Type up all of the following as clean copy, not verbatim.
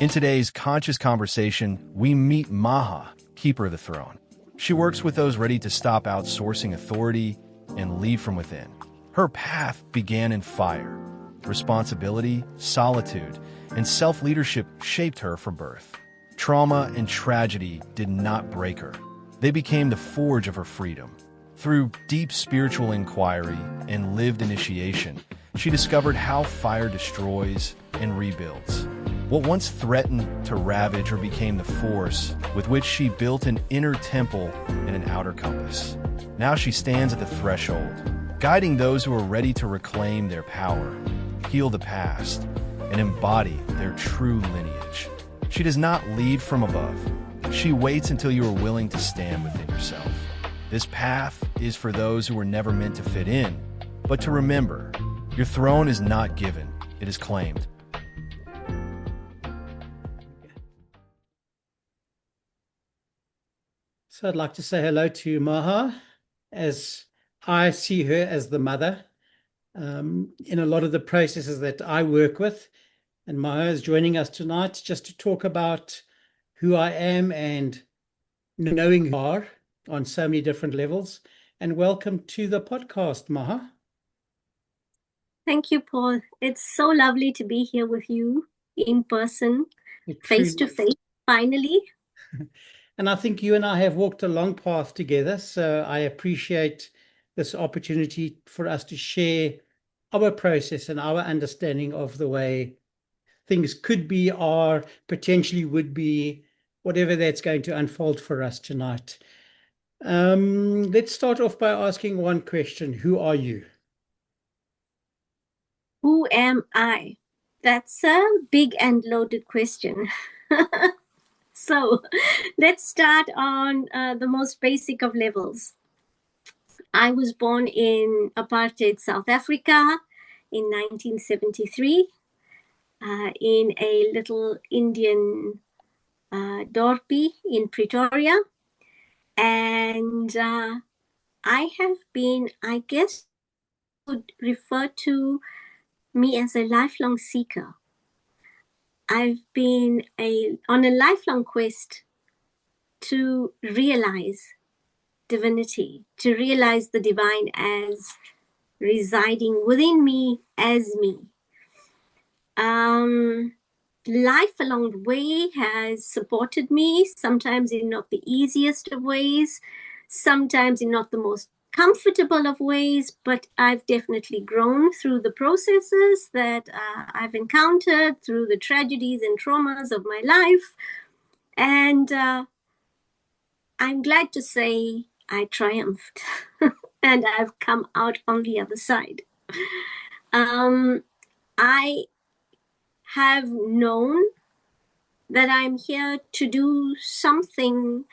In today's conscious conversation, we meet Maha, keeper of the throne. She works with those ready to stop outsourcing authority and lead from within. Her path began in fire. Responsibility, solitude, and self-leadership shaped her from birth. Trauma and tragedy did not break her. They became the forge of her freedom. Through deep spiritual inquiry and lived initiation, she discovered how fire destroys and rebuilds. What once threatened to ravage her became the force with which she built an inner temple and an outer compass. Now she stands at the threshold, guiding those who are ready to reclaim their power, heal the past, and embody their true lineage. She does not lead from above. She waits until you are willing to stand within yourself. This path is for those who were never meant to fit in, but to remember, your throne is not given, it is claimed. So I'd like to say hello to Maha, as I see her as the mother in a lot of the processes that I work with. And Maha is joining us tonight just to talk about who I am and knowing who you are on so many different levels. And welcome to the podcast, Maha. Thank you, Paul. It's so lovely to be here with you in person, face to face, finally. And I think you and I have walked a long path together, so I appreciate this opportunity for us to share our process and our understanding of the way things could be or potentially would be, whatever that's going to unfold for us tonight. Let's start off by asking one question. Who are you? Who am I? That's a big and loaded question. So let's start on the most basic of levels. I was born in apartheid South Africa in 1973 in a little Indian dorpie in Pretoria. And I have been, I guess, would refer to me as a lifelong seeker. I've been on a lifelong quest to realize divinity, to realize the divine as residing within me as me. Life along the way has supported me, sometimes in not the easiest of ways, sometimes in not the most comfortable of ways, but I've definitely grown through the processes that I've encountered, through the tragedies and traumas of my life. And I'm glad to say I triumphed and I've come out on the other side. I have known that I'm here to do something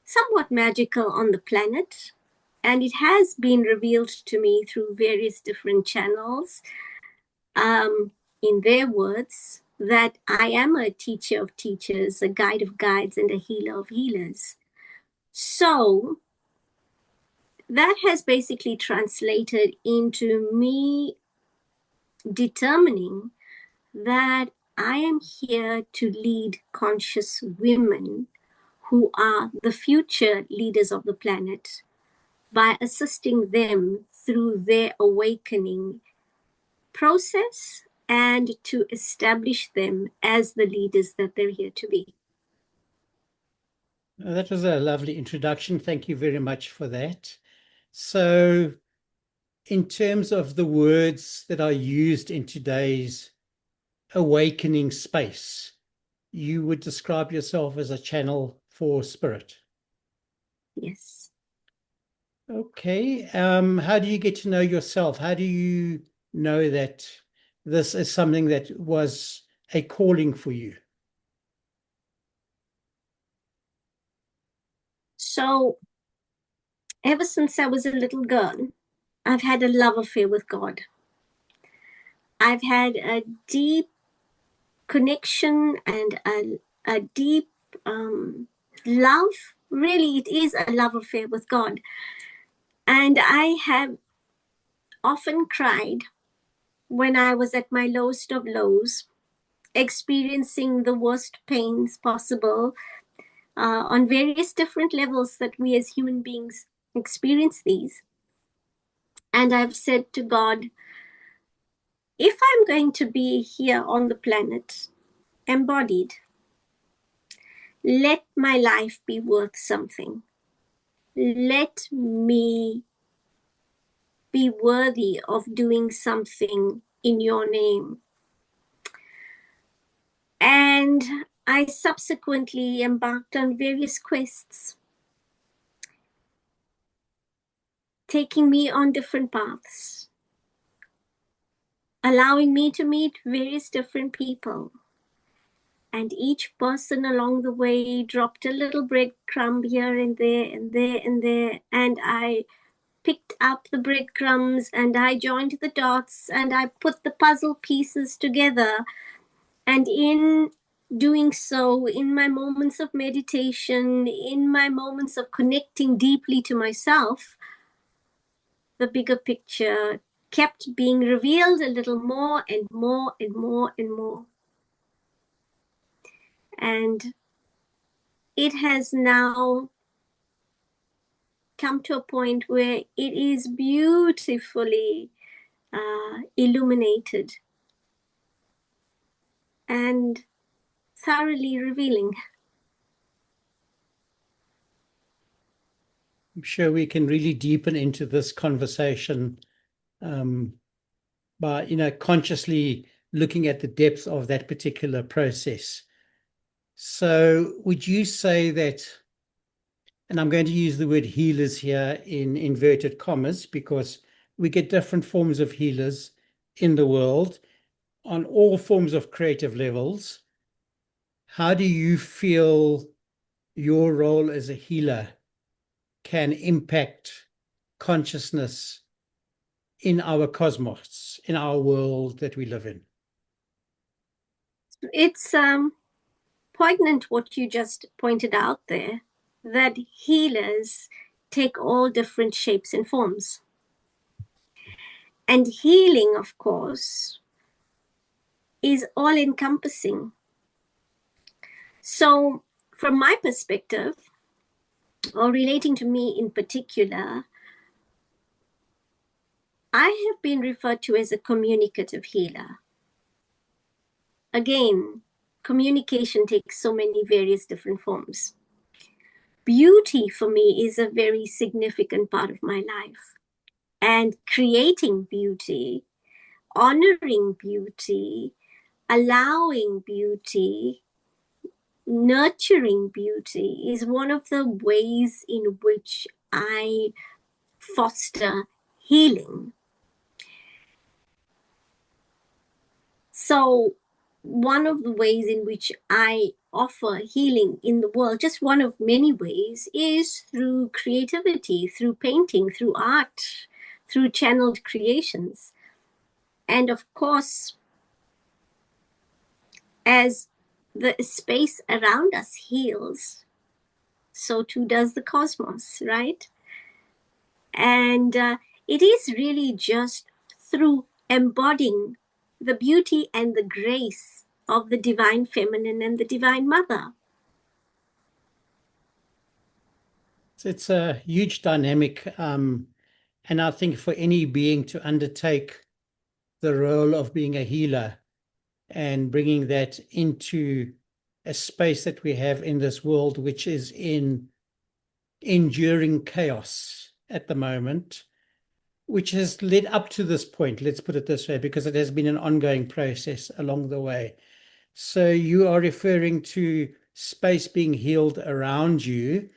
somewhat magical on the planet. And it has been revealed to me through various different channels, in their words, that I am a teacher of teachers, a guide of guides, and a healer of healers. So that has basically translated into me determining that I am here to lead conscious women who are the future leaders of the planet, by assisting them through their awakening process and to establish them as the leaders that they're here to be. That was a lovely introduction. Thank you very much for that. So, in terms of the words that are used in today's awakening space, you would describe yourself as a channel for spirit. Yes. Okay. How do you get to know yourself? How do you know that this is something that was a calling for you? So, ever since I was a little girl, I've had a love affair with God. I've had a deep connection and a deep love. Really, it is a love affair with God. And I have often cried when I was at my lowest of lows, experiencing the worst pains possible on various different levels that we as human beings experience these. And I've said to God, if I'm going to be here on the planet, embodied, let my life be worth something. Let me be worthy of doing something in your name. And I subsequently embarked on various quests, taking me on different paths, allowing me to meet various different people. And each person along the way dropped a little breadcrumb here and there and there and there. And I picked up the breadcrumbs and I joined the dots and I put the puzzle pieces together. And in doing so, in my moments of meditation, in my moments of connecting deeply to myself, the bigger picture kept being revealed a little more and more and more and more. And it has now come to a point where it is beautifully illuminated and thoroughly revealing. I'm sure we can really deepen into this conversation by, consciously looking at the depth of that particular process. So would you say that, and I'm going to use the word healers here in inverted commas, because we get different forms of healers in the world on all forms of creative levels. How do you feel your role as a healer can impact consciousness in our cosmos, in our world that we live in? It's poignant what you just pointed out there, that healers take all different shapes and forms. And healing, of course, is all-encompassing. So from my perspective, or relating to me in particular, I have been referred to as a communicative healer. Again, communication takes so many various different forms. Beauty for me is a very significant part of my life. And creating beauty, honoring beauty, allowing beauty, nurturing beauty is one of the ways in which I foster healing. So one of the ways in which I offer healing in the world, just one of many ways, is through creativity, through painting, through art, through channeled creations. And of course, as the space around us heals, so too does the cosmos, right? And it is really just through embodying the beauty and the grace of the divine feminine and the divine mother. It's a huge dynamic. And I think for any being to undertake the role of being a healer and bringing that into a space that we have in this world, which is in enduring chaos at the moment, which has led up to this point, let's put it this way, because it has been an ongoing process along the way. So you are referring to space being healed around you.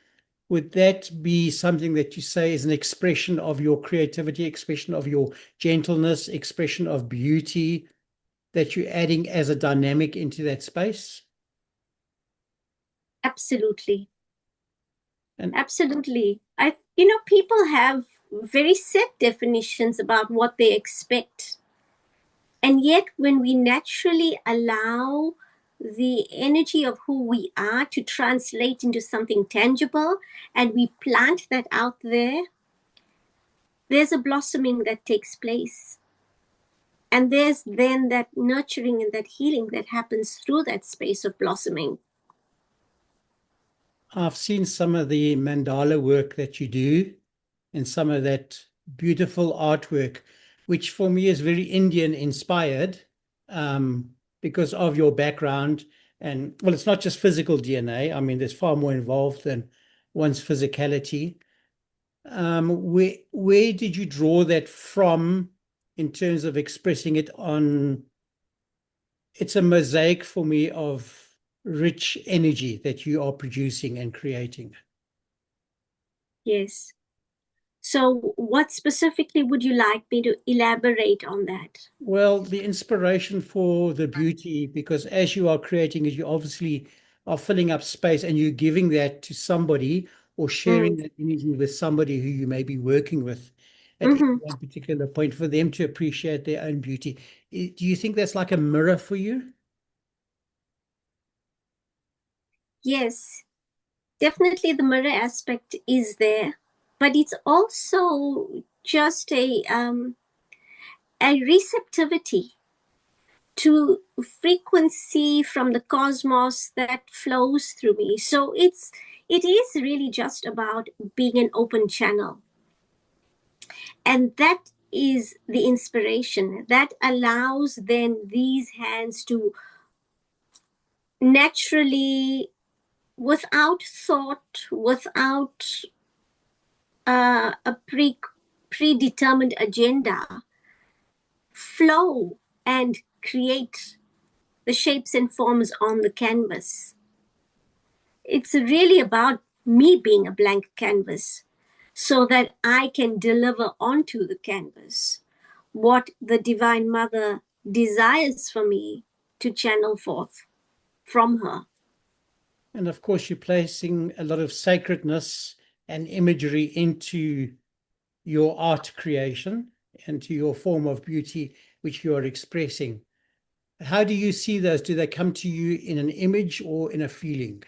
Would that be something that you say is an expression of your creativity, expression of your gentleness, expression of beauty that you're adding as a dynamic into that space? Absolutely. And absolutely. People have very set definitions about what they expect. And yet when we naturally allow the energy of who we are to translate into something tangible, and we plant that out there, there's a blossoming that takes place. And there's then that nurturing and that healing that happens through that space of blossoming. I've seen some of the mandala work that you do and some of that beautiful artwork, which for me is very Indian inspired, because of your background. And well, it's not just physical DNA. I mean, there's far more involved than one's physicality. Where did you draw that from in terms of expressing it on? It's a mosaic for me of rich energy that you are producing and creating. Yes. So what specifically would you like me to elaborate on that? Well, the inspiration for the beauty, because as you are creating it, you obviously are filling up space and you're giving that to somebody or sharing that energy with somebody who you may be working with at any one particular point for them to appreciate their own beauty. Do you think that's like a mirror for you? Yes, definitely the mirror aspect is there, but it's also just a receptivity to frequency from the cosmos that flows through me. So it is really just about being an open channel. And that is the inspiration that allows then these hands to naturally, without thought, without a predetermined agenda, flow and create the shapes and forms on the canvas. It's really about me being a blank canvas so that I can deliver onto the canvas what the Divine Mother desires for me to channel forth from her. And of course, you're placing a lot of sacredness and imagery into your art creation and to your form of beauty, which you are expressing. How do you see those? Do they come to you in an image or in a feeling?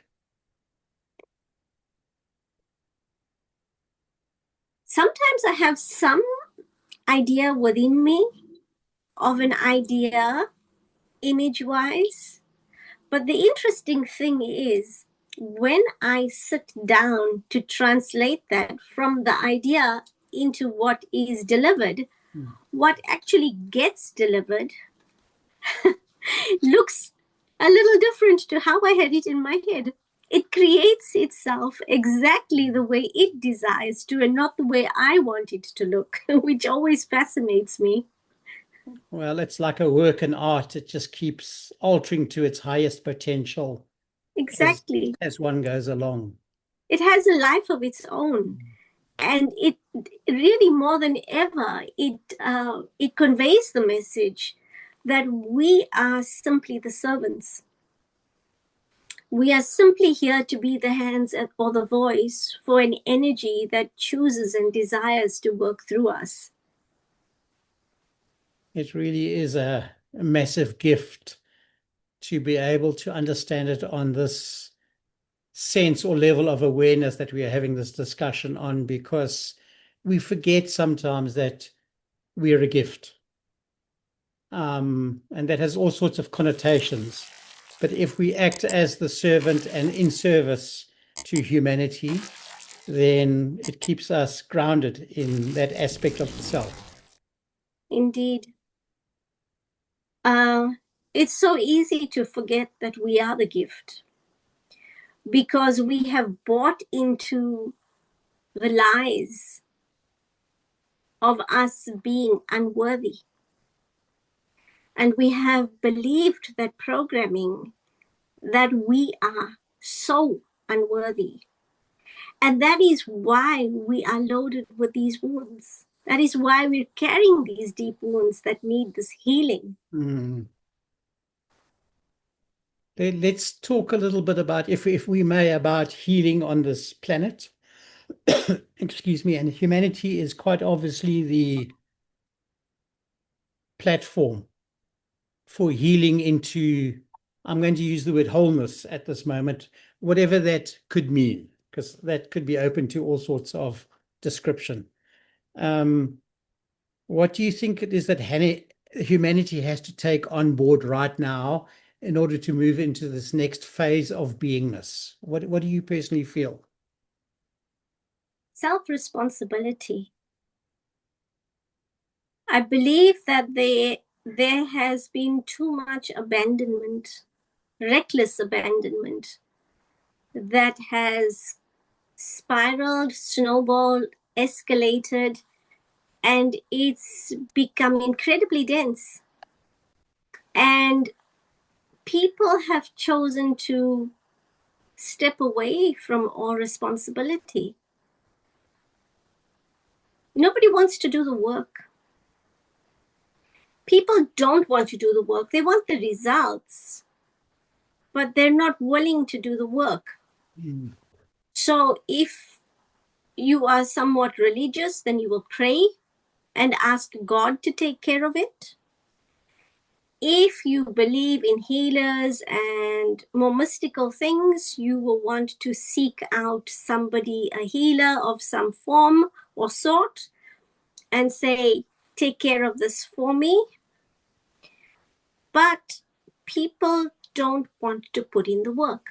Sometimes I have some idea within me of an idea image-wise, but the interesting thing is when I sit down to translate that from the idea into what is delivered, what actually gets delivered looks a little different to how I had it in my head. It creates itself exactly the way it desires to and not the way I want it to look, which always fascinates me. Well, it's like a work in art. It just keeps altering to its highest potential Exactly. as one goes along. It has a life of its own. And it really, more than ever, it conveys the message that we are simply the servants. We are simply here to be the hands or the voice for an energy that chooses and desires to work through us. It really is a massive gift to be able to understand it on this sense or level of awareness that we are having this discussion on, because we forget sometimes that we are a gift. And that has all sorts of connotations. But if we act as the servant and in service to humanity, then it keeps us grounded in that aspect of the self. Indeed. It's so easy to forget that we are the gift because we have bought into the lies of us being unworthy. And we have believed that programming that we are so unworthy. And that is why we are loaded with these wounds. That is why we're carrying these deep wounds that need this healing. Let's talk a little bit about, if we may, about healing on this planet. Excuse me. And humanity is quite obviously the platform for healing into, I'm going to use the word wholeness at this moment, whatever that could mean, because that could be open to all sorts of description. What do you think it is that humanity has to take on board right now in order to move into this next phase of beingness? What do you personally feel? Self-responsibility. I believe that there has been too much abandonment, reckless abandonment, that has spiraled, snowballed, escalated, and it's become incredibly dense. And people have chosen to step away from all responsibility. Nobody wants to do the work. People don't want to do the work. They want the results, but they're not willing to do the work. Mm. So if you are somewhat religious, then you will pray and ask God to take care of it. If you believe in healers and more mystical things, you will want to seek out somebody, a healer of some form or sort, and say, take care of this for me. But people don't want to put in the work.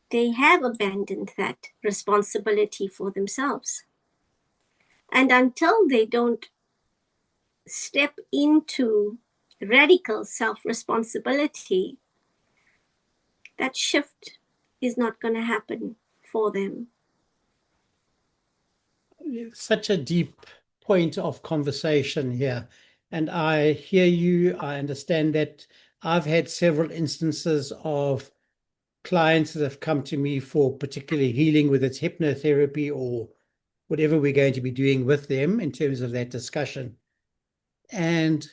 They have abandoned that responsibility for themselves. And until they don't step into radical self-responsibility, that shift is not going to happen for them. Such a deep point of conversation here. And I hear you. I understand that. I've had several instances of clients that have come to me for particular healing, whether it's hypnotherapy or whatever we're going to be doing with them in terms of that discussion. And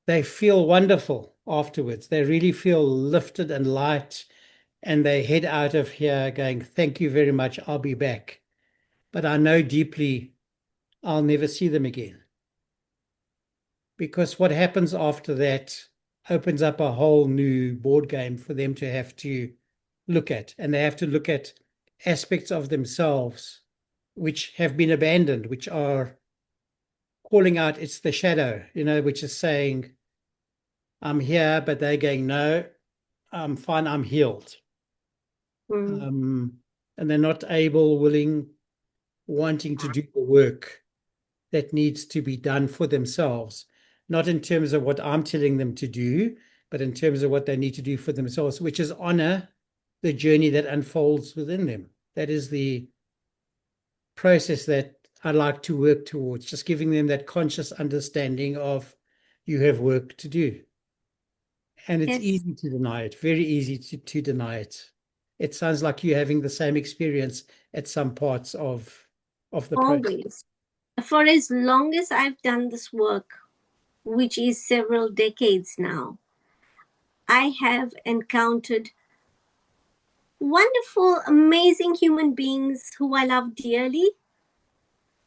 they feel wonderful afterwards. They really feel lifted and light, and they head out of here going, thank you very much, I'll be back. But I know deeply I'll never see them again. Because what happens after that opens up a whole new board game for them to have to look at. And they have to look at aspects of themselves which have been abandoned, which are calling out, it's the shadow, which is saying, I'm here, but they're going, no, I'm fine, I'm healed. And they're not able, willing, wanting to do the work that needs to be done for themselves, not in terms of what I'm telling them to do, but in terms of what they need to do for themselves, which is honor the journey that unfolds within them. That is the process that I like to work towards, just giving them that conscious understanding of you have work to do. And it's easy to deny it, very easy to deny it. It sounds like you're having the same experience at some parts of the process. Always. For as long as I've done this work, which is several decades now, I have encountered wonderful, amazing human beings who I love dearly.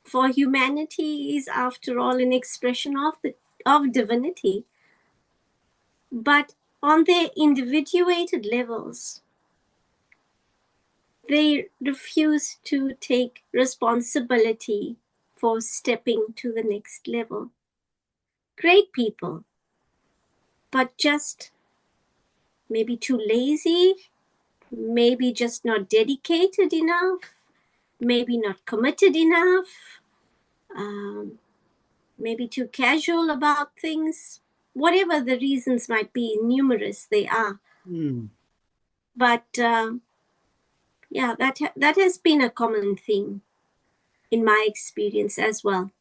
For humanity is, after all, an expression of divinity. But on their individuated levels, they refuse to take responsibility for stepping to the next level. Great people, but just maybe too lazy, maybe just not dedicated enough, maybe not committed enough, maybe too casual about things. Whatever the reasons might be, numerous they are. But yeah, that has been a common theme in my experience as well.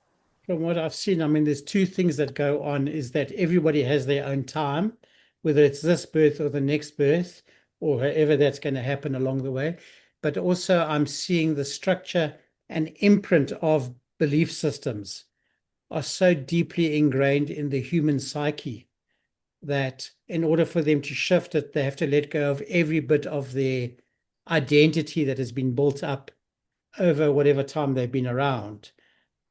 From what I've seen, I mean, there's two things that go on, is that everybody has their own time, whether it's this birth or the next birth, or however that's going to happen along the way. But also I'm seeing the structure and imprint of belief systems are so deeply ingrained in the human psyche that in order for them to shift it, they have to let go of every bit of their identity that has been built up over whatever time they've been around.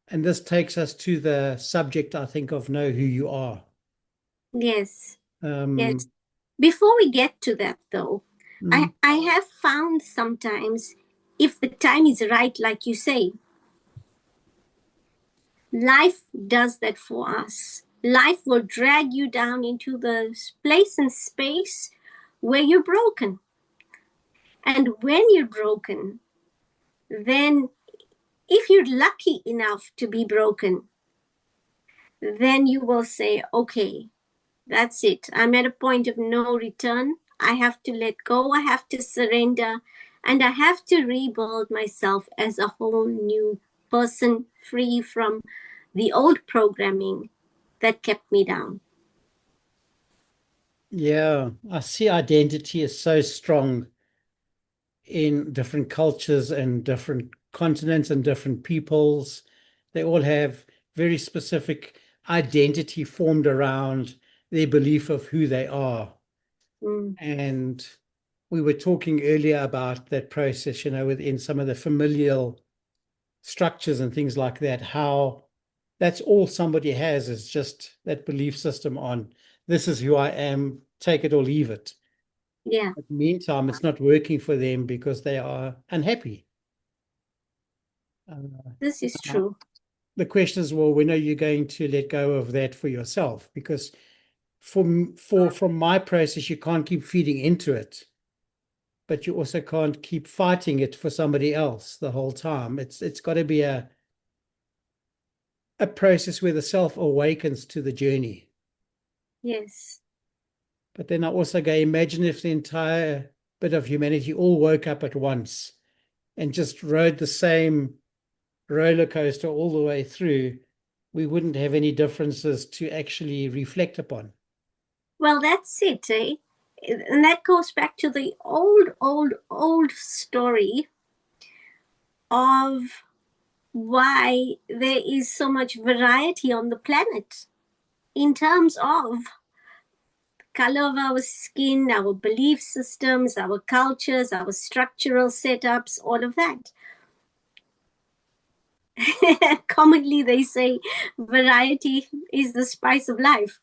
And this takes us to the subject, I think, of know who you are. Yes. Yes. Before we get to that, though, I have found sometimes, if the time is right, like you say, Life does that for us. Life will drag you down into the place and space where you're broken. And when you're broken, then if you're lucky enough to be broken, then you will say, okay, that's it. I'm at a point of no return. I have to let go. I have to surrender. And I have to rebuild myself as a whole new person, free from the old programming that kept me down. Yeah, I see identity is so strong in different cultures and different continents and different peoples. They all have very specific identity formed around their belief of who they are. Mm. And we were talking earlier about that process, within some of the familial structures and things like that, how that's all somebody has is just that belief system on this is who I am, take it or leave it. Yeah. But meantime, it's not working for them because they are unhappy. This is true. The question is, well, when are you going to let go of that for yourself? Because from my process, you can't keep feeding into it, but you also can't keep fighting it for somebody else the whole time. It's got to be a process where the self awakens to the journey. Yes. But then I also go, imagine if the entire bit of humanity all woke up at once and just rode the same roller coaster all the way through, we wouldn't have any differences to actually reflect upon. Well, that's it, eh? And that goes back to the old story of why there is so much variety on the planet in terms of color of our skin, our belief systems, our cultures, our structural setups, all of that. Commonly, they say variety is the spice of life.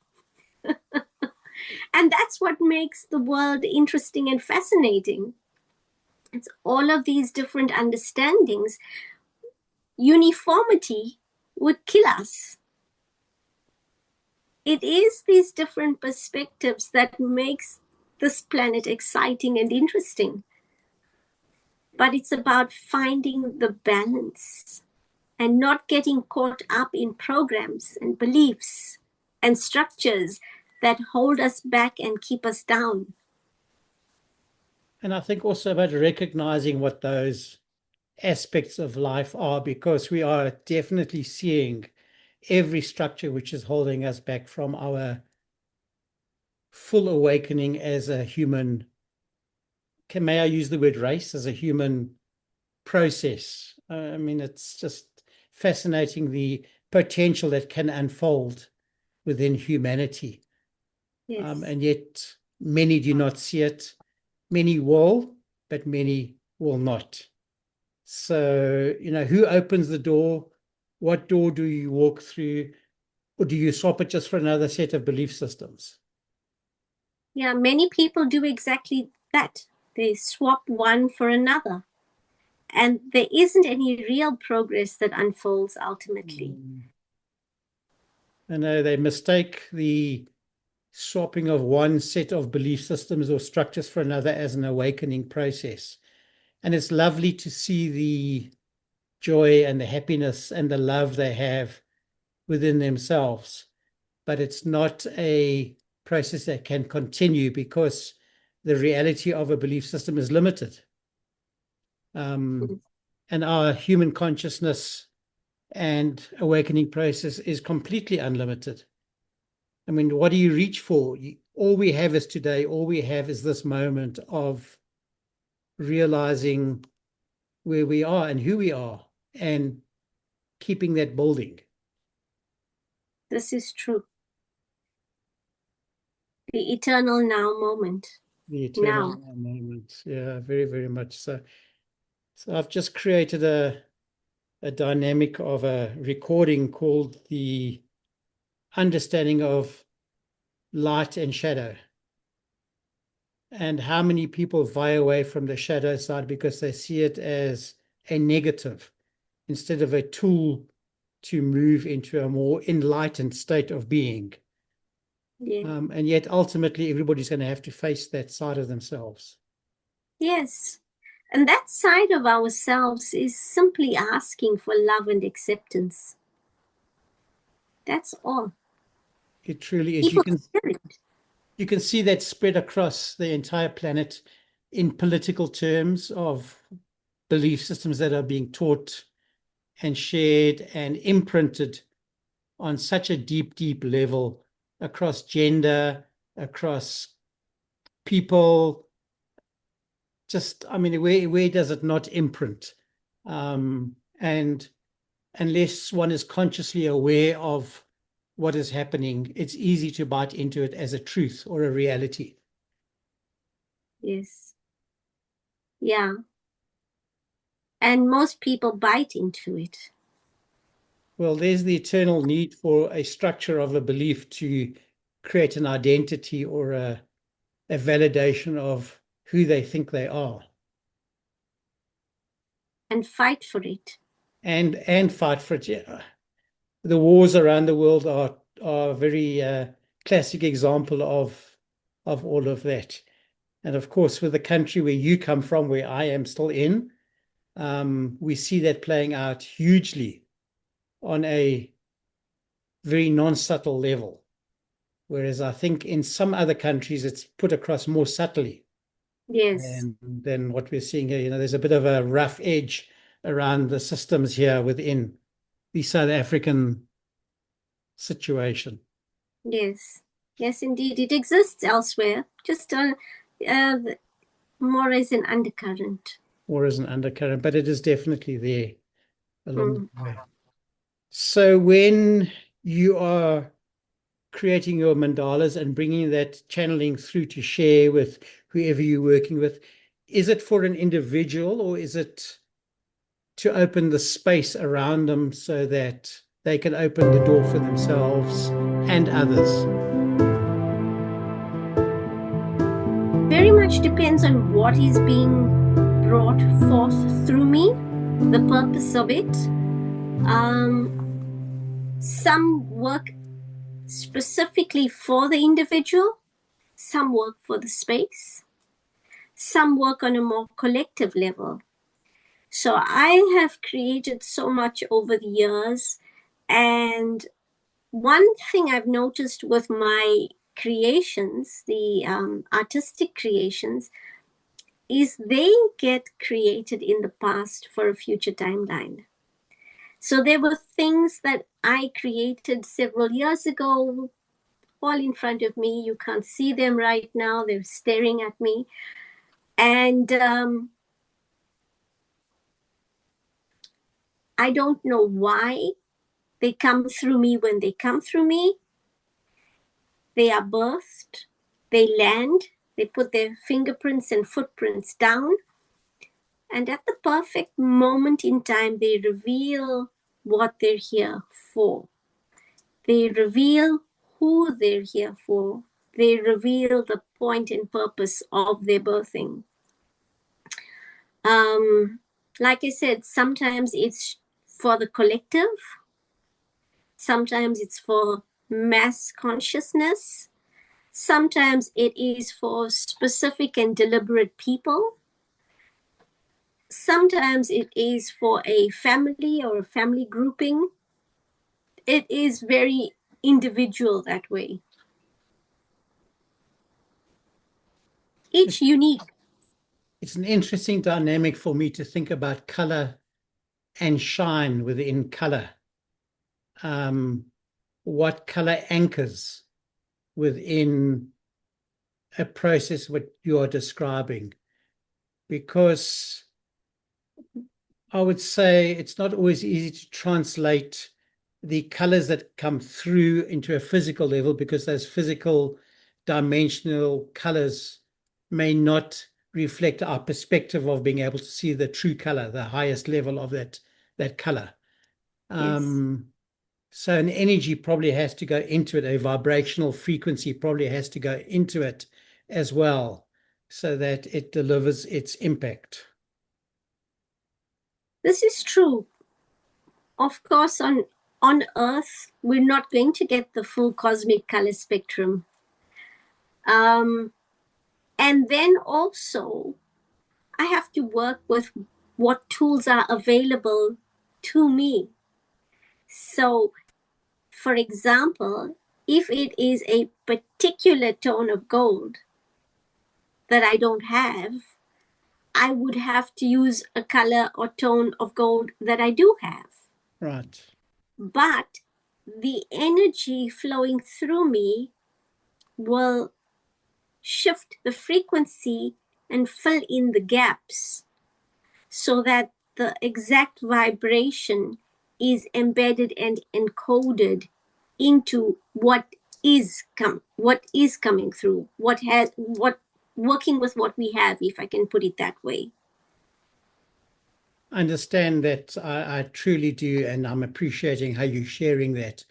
And that's what makes the world interesting and fascinating. It's all of these different understandings. Uniformity would kill us. It is these different perspectives that makes this planet exciting and interesting. But it's about finding the balance and not getting caught up in programs and beliefs and structures that hold us back and keep us down. And I think also about recognizing what those aspects of life are, because we are definitely seeing every structure which is holding us back from our full awakening as a human. May I use the word race, as a human process? I mean, it's just fascinating the potential that can unfold within humanity. Yes. And yet many do not see it. Many will, but many will not. So, who opens the door? What door do you walk through? Or do you swap it just for another set of belief systems? Yeah, many people do exactly that. They swap one for another. And there isn't any real progress that unfolds ultimately. I know they mistake the swapping of one set of belief systems or structures for another as an awakening process. And it's lovely to see the joy and the happiness and the love they have within themselves. But it's not a process that can continue because the reality of a belief system is limited. And our human consciousness and awakening process is completely unlimited. I mean, what do you reach for? All we have is today. All we have is this moment of realizing where we are and who we are and keeping that building. This is true. The eternal now moment. The eternal now moment. Yeah, very, very much so. So I've just created a dynamic of a recording called the understanding of light and shadow, and how many people vie away from the shadow side because they see it as a negative instead of a tool to move into a more enlightened state of being. Yeah. And yet ultimately everybody's going to have to face that side of themselves. Yes. And that side of ourselves is simply asking for love and acceptance. That's all. It truly is. You can see that spread across the entire planet in political terms of belief systems that are being taught and shared and imprinted on such a deep, deep level across gender, across people. Just, I mean, where does it not imprint? And unless one is consciously aware of what is happening, it's easy to bite into it as a truth or a reality. Yes. Yeah. And most people bite into it. Well, there's the eternal need for a structure of a belief to create an identity or a validation of who they think they are. And fight for it. And fight for it. Yeah. The wars around the world are a very classic example of all of that. And of course, with the country where you come from, where I am still in, we see that playing out hugely on a very non-subtle level. Whereas I think in some other countries, it's put across more subtly. Yes. Than what we're seeing here. There's a bit of a rough edge around the systems here within the South African situation. Yes. Yes, indeed. It exists elsewhere, just more as an undercurrent. Or as an undercurrent, but it is definitely there along the way. So when you are creating your mandalas and bringing that channeling through to share with whoever you're working with, is it for an individual or is it to open the space around them so that they can open the door for themselves and others? Very much depends on what is being brought forth through me, the purpose of it. Some work specifically for the individual, some work for the space, some work on a more collective level. So I have created so much over the years, and one thing I've noticed with my creations, the artistic creations, is they get created in the past for a future timeline. So there were things that I created several years ago, all in front of me. You can't see them right now. They're staring at me. And I don't know why they come through me when they come through me. They are birthed, they land, they put their fingerprints and footprints down. And at the perfect moment in time, they reveal what they're here for. They reveal who they're here for. They reveal the point and purpose of their birthing. Like I said, sometimes it's for the collective. Sometimes it's for mass consciousness. Sometimes it is for specific and deliberate people. Sometimes it is for a family or a family grouping. It is very individual that way. Each unique. It's an interesting dynamic for me to think about color and shine within color. What color anchors within a process what you are describing? Because I would say it's not always easy to translate the colors that come through into a physical level, because those physical dimensional colors may not reflect our perspective of being able to see the true color, the highest level of that color. Yes. So an energy probably has to go into it, a vibrational frequency probably has to go into it as well, so that it delivers its impact. This is true. Of course, on on Earth, we're not going to get the full cosmic color spectrum. And then also, I have to work with what tools are available to me. So, for example, if it is a particular tone of gold that I don't have, I would have to use a color or tone of gold that I do have. Right. But the energy flowing through me will shift the frequency and fill in the gaps so that the exact vibration is embedded and encoded into what is coming through, what working with what we have, if I can put it that way. I understand that. I truly do, and I'm appreciating how you're sharing that.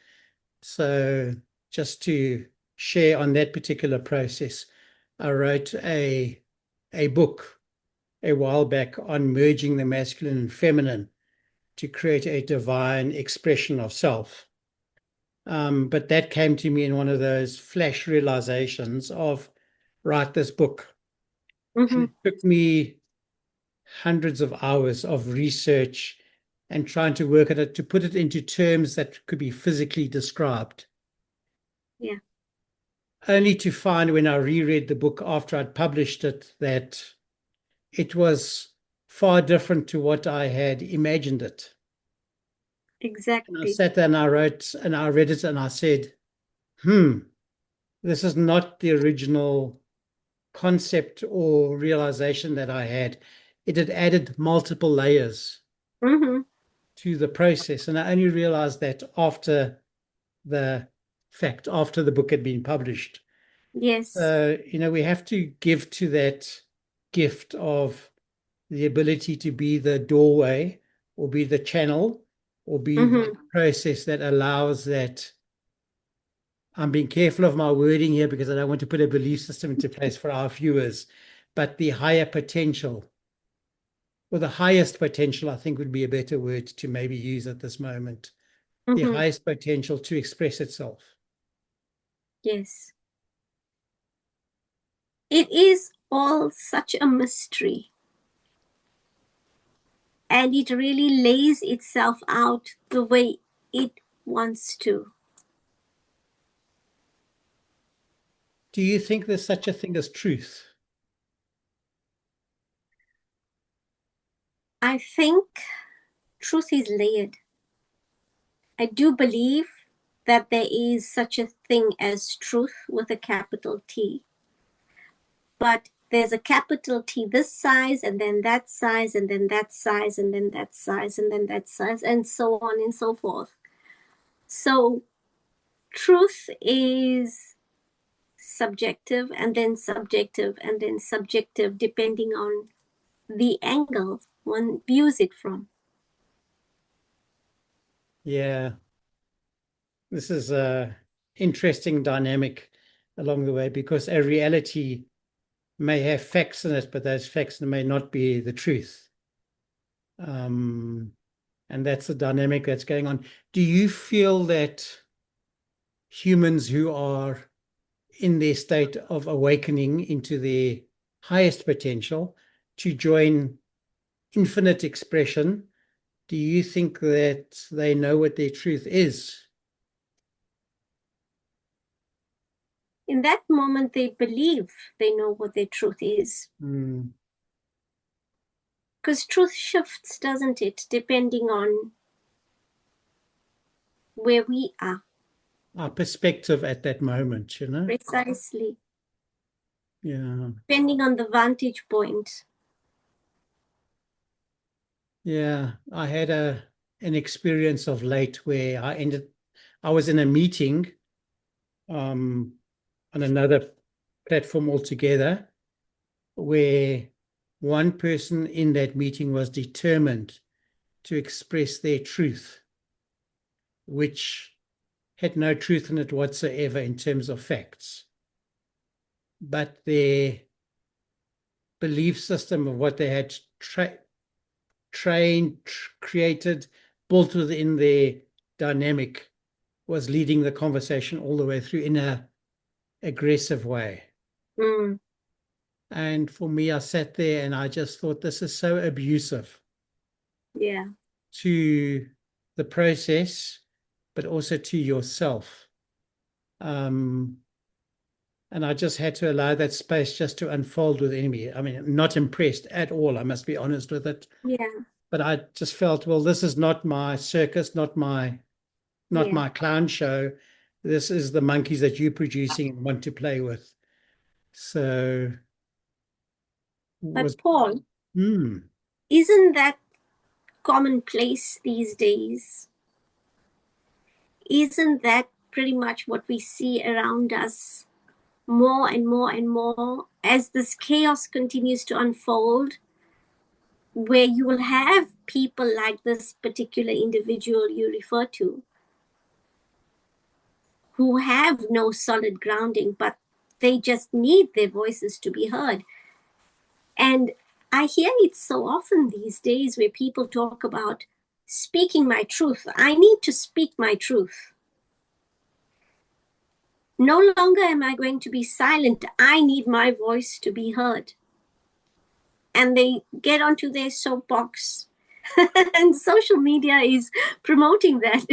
So just to share on that particular process, I wrote a book a while back on merging the masculine and feminine to create a divine expression of self. But that came to me in one of those flash realizations of write this book. Mm-hmm. And it took me hundreds of hours of research and trying to work at it to put it into terms that could be physically described. Yeah. Only to find when I reread the book after I'd published it that it was far different to what I had imagined it. And I Exactly. sat there and I wrote and I read it and I said, this is not the original concept or realization that I had. It had added multiple layers Mm-hmm. to the process. And I only realized that after the fact, after the book had been published. Yes. We have to give to that gift of the ability to be the doorway or be the channel or be the process that allows that. I'm being careful of my wording here because I don't want to put a belief system into place for our viewers, but the higher potential or the highest potential, I think would be a better word to maybe use at this moment. The highest potential to express itself. Yes. It is all such a mystery. And it really lays itself out the way it wants to. Do you think there's such a thing as truth? I think truth is layered. I do believe that there is such a thing as truth with a capital T. But there's a capital T this size, and then that size, and then that size, and then that size, and then that size, and so on and so forth. So truth is subjective, and then subjective, and then subjective, depending on the angle one views it from. Yeah. This is a interesting dynamic along the way because a reality may have facts in it, but those facts may not be the truth. And that's the dynamic that's going on. Do you feel that humans who are in their state of awakening into their highest potential to join infinite expression, do you think that they know what their truth is? In that moment, they believe they know what their truth is. Because truth shifts, doesn't it, depending on where we are. Our perspective at that moment, Precisely. Yeah. Depending on the vantage point. Yeah, I had an experience of late where I was in a meeting on another platform altogether, where one person in that meeting was determined to express their truth, which had no truth in it whatsoever in terms of facts. But their belief system of what they had trained, created, built within their dynamic was leading the conversation all the way through in a aggressive way. Mm. And for me, I sat there and I just thought, this is so abusive Yeah. to the process, but also to yourself. And I just had to allow that space just to unfold within me. I mean, not impressed at all, I must be honest with it. Yeah. But I just felt, well, this is not my circus, not my clown show. This is the monkeys that you're producing and want to play with. So But Paul, Hmm. isn't that commonplace these days? Isn't that pretty much what we see around us more and more and more as this chaos continues to unfold, where you will have people like this particular individual you refer to who have no solid grounding, but they just need their voices to be heard. And I hear it so often these days where people talk about speaking my truth. I need to speak my truth. No longer am I going to be silent. I need my voice to be heard. And they get onto their soapbox. And social media is promoting that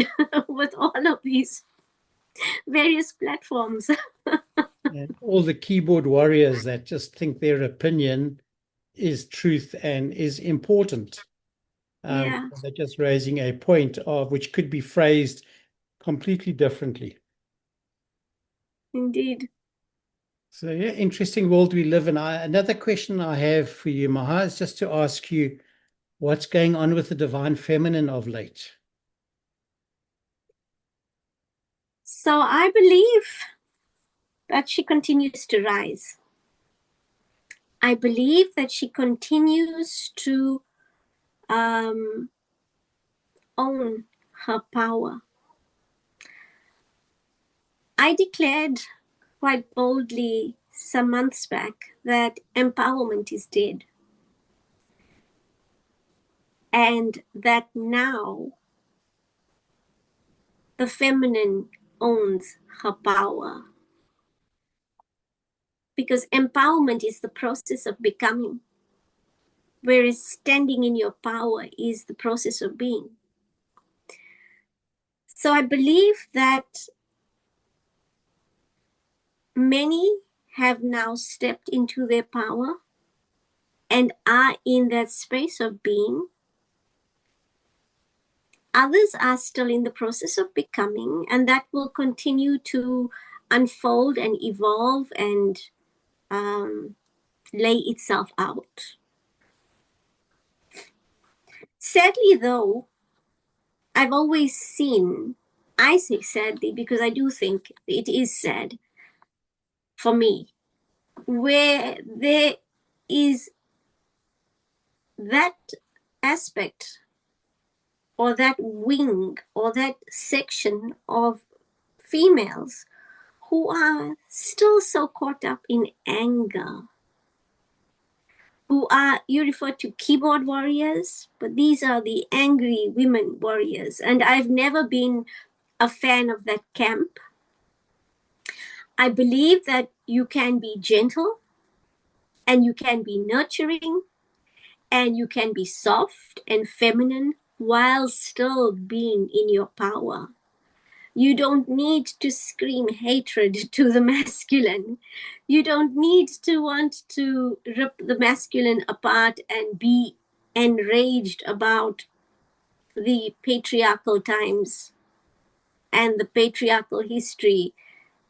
with all of these various platforms. And all the keyboard warriors that just think their opinion is truth and is important. Yeah, They're just raising a point of which could be phrased completely differently. indeed. So yeah, interesting world we live in. Another question I have for you, Maha, is just to ask you, what's going on with the divine feminine of late? So I believe that she continues to rise. I believe that she continues to own her power. I declared quite boldly some months back that empowerment is dead. And that now the feminine owns her power. Because empowerment is the process of becoming, whereas standing in your power is the process of being. So I believe that many have now stepped into their power and are in that space of being. Others are still in the process of becoming, and that will continue to unfold and evolve and lay itself out. Sadly, though, I've always seen, I say sadly because I do think it is sad for me, where there is that aspect or that wing or that section of females who are still so caught up in anger, who are, you refer to keyboard warriors, but these are the angry women warriors. And I've never been a fan of that camp. I believe that you can be gentle and you can be nurturing and you can be soft and feminine while still being in your power. You don't need to scream hatred to the masculine. You don't need to want to rip the masculine apart and be enraged about the patriarchal times and the patriarchal history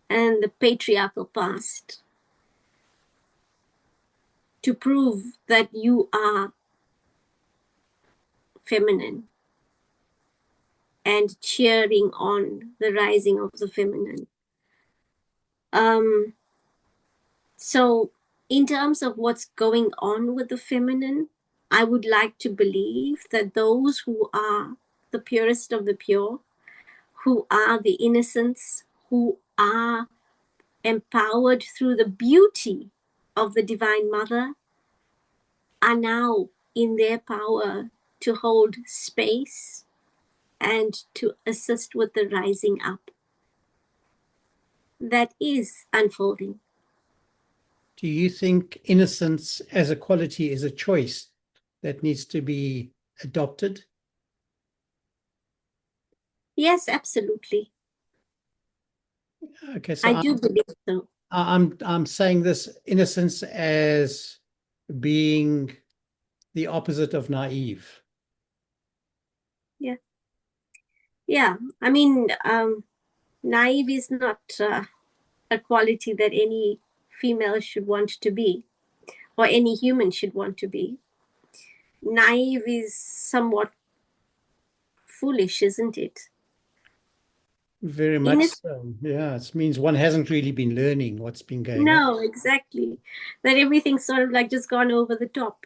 and the patriarchal past to prove that you are feminine and cheering on the rising of the feminine. So in terms of what's going on with the feminine, I would like to believe that those who are the purest of the pure, who are the innocents, who are empowered through the beauty of the Divine Mother, are now in their power to hold space and to assist with the rising up that is unfolding. Do you think innocence as a quality is a choice that needs to be adopted? Yes, absolutely. Okay, so I do believe so. I'm saying this innocence as being the opposite of naive. Yeah. Yeah. I mean, naive is not a quality that any female should want to be, or any human should want to be. Naive is somewhat foolish, isn't it? Very much so. Yeah, it means one hasn't really been learning what's been going on. No, exactly. That everything's sort of like just gone over the top,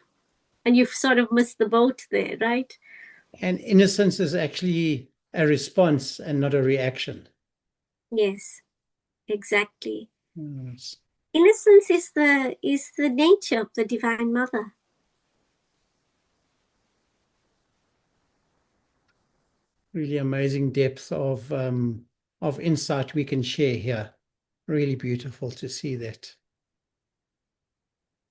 and you've sort of missed the boat there, right? And innocence is actually a response and not a reaction. Yes, exactly. Yes. Innocence is the nature of the Divine Mother. Really amazing depth of insight we can share here. Really beautiful to see that.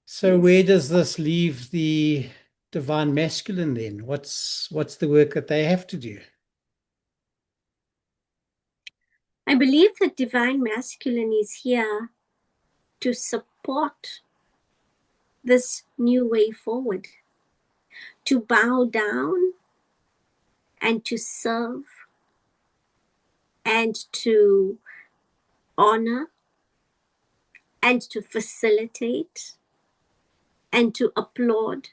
So Yes. where does this leave the divine masculine then? What's the work that they have to do? I believe the Divine Masculine is here to support this new way forward, to bow down and to serve and to honor and to facilitate and to applaud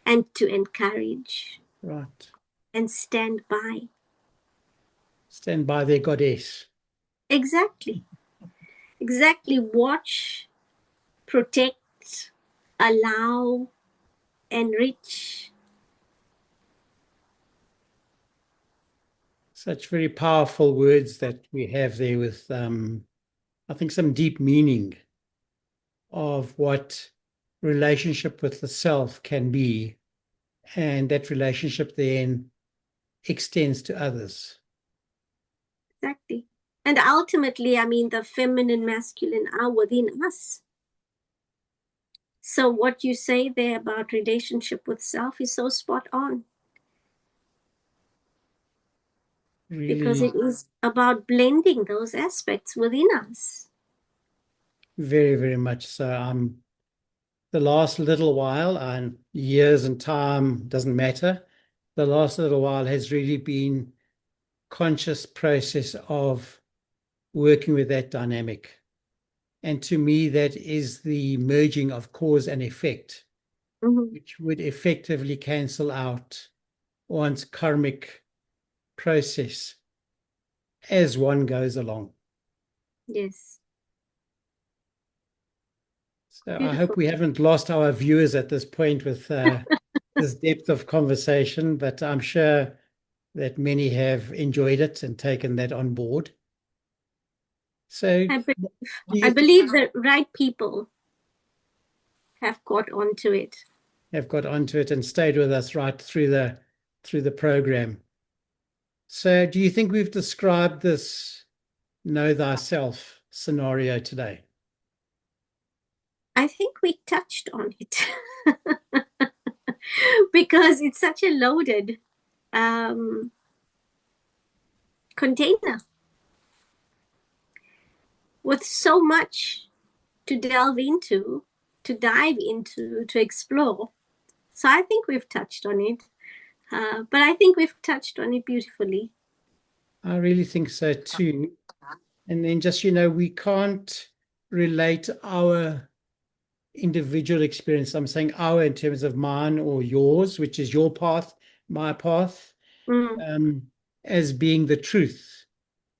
and to encourage Right. and stand by. Stand by their goddess. Exactly. Exactly. Watch, protect, allow, enrich. Such very powerful words that we have there with, I think, some deep meaning of what relationship with the self can be. And that relationship then extends to others. Exactly. And ultimately, I mean, the feminine, masculine are within us. So what you say there about relationship with self is so spot on. Because Really, it is about blending those aspects within us. very, very much so. The last little while, and years and time doesn't matter, the last little while has really been conscious process of working with that dynamic. And to me, that is the merging of cause and effect, which would effectively cancel out one's karmic process as one goes along. Yes. So I Beautiful. hope we haven't lost our viewers at this point with this depth of conversation, but I'm sure that many have enjoyed it and taken that on board. So I believe the right people have caught on to it. Have got onto it and stayed with us right through the program. So do you think we've described this know thyself scenario today? I think we touched on it because it's such a loaded container with so much to delve into, to dive into, to explore. So I think we've touched on it, but I think we've touched on it beautifully. I really think so too. And then just, we can't relate our individual experience. I'm saying our in terms of mine or yours, which is your path, my path, as being the truth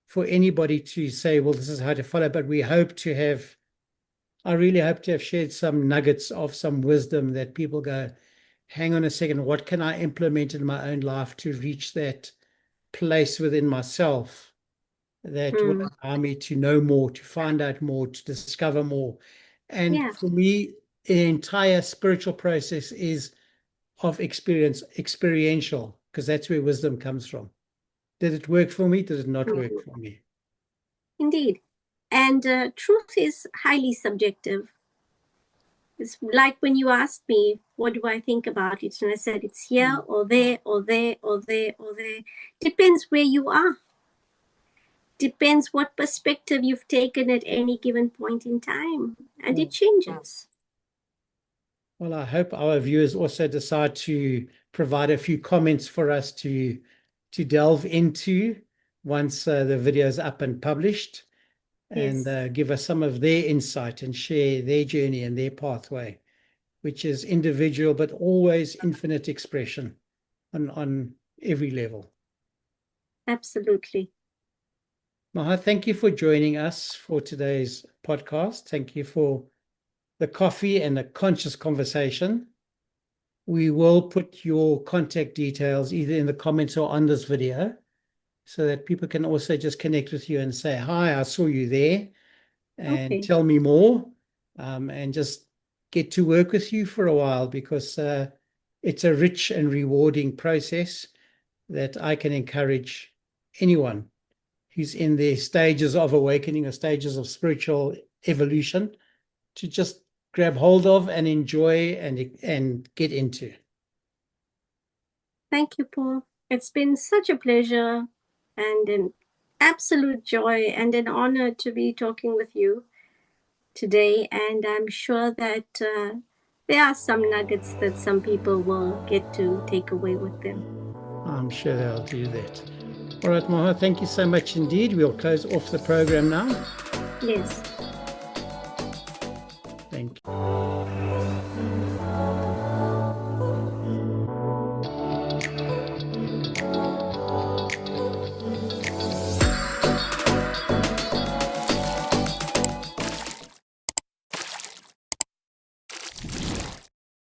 for anybody to say, well, this is how to follow. But I really hope to have shared some nuggets of some wisdom that people go, hang on a second, what can I implement in my own life to reach that place within myself that will allow me to know more, to find out more, to discover more. And for me, the entire spiritual process is of experiential, because that's where wisdom comes from. Did it work for me? Did it not work for me? Indeed. And truth is highly subjective. It's like when you asked me, what do I think about it? And I said, it's here or there or there or there or there. Depends where you are. Depends what perspective you've taken at any given point in time. And it changes. Well, I hope our viewers also decide to provide a few comments for us to delve into once the video is up and published, and give us some of their insight and share their journey and their pathway, which is individual but always infinite expression on every level. Absolutely. Maha, thank you for joining us for today's podcast. Thank you for the coffee and the conscious conversation. We will put your contact details either in the comments or on this video so that people can also just connect with you and say, hi, I saw you there, and tell me more, and just get to work with you for a while, because it's a rich and rewarding process that I can encourage anyone who's in their stages of awakening or stages of spiritual evolution to just grab hold of and enjoy and get into. Thank you, Paul. It's been such a pleasure and an absolute joy and an honor to be talking with you today. And I'm sure that there are some nuggets that some people will get to take away with them. I'm sure they'll do that. All right, Maha, thank you so much indeed. We'll close off the program now. Yes. Thank you.